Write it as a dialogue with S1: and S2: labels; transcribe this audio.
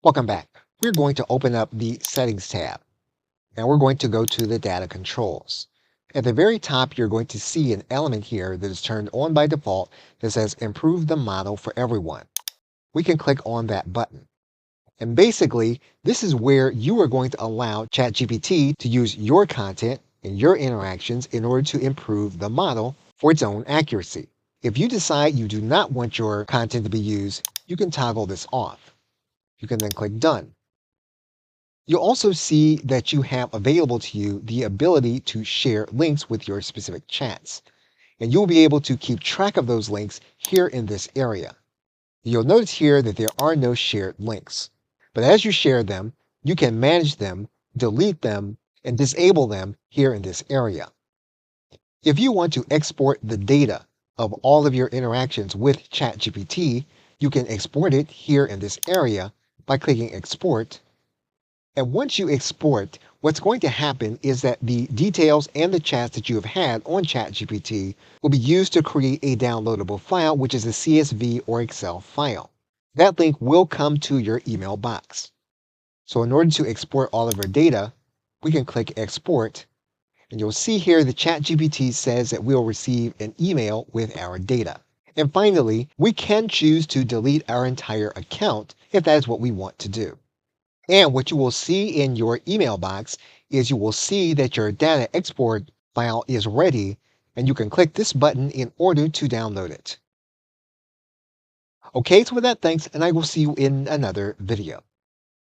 S1: Welcome back. We're going to open up the Settings tab, and we're going to go to the Data Controls. At the very top, you're going to see an element here that is turned on by default that says Improve the Model for Everyone. We can click on that button. And basically, this is where you are going to allow ChatGPT to use your content and your interactions in order to improve the model for its own accuracy. If you decide you do not want your content to be used, you can toggle this off. You can then click Done. You'll also see that you have available to you the ability to share links with your specific chats. And you'll be able to keep track of those links here in this area. You'll notice here that there are no shared links. But as you share them, you can manage them, delete them, and disable them here in this area. If you want to export the data of all of your interactions with ChatGPT, you can export it here in this area by clicking Export. And once you export, what's going to happen is that the details and the chats that you have had on ChatGPT will be used to create a downloadable file, which is a CSV or Excel file. That link will come to your email box. So in order to export all of our data, we can click Export, and you'll see here the ChatGPT says that we'll receive an email with our data. And finally, we can choose to delete our entire account if that is what we want to do. And what you will see in your email box is you will see that your data export file is ready, and you can click this button in order to download it. Okay, so with that, thanks, and I will see you in another video.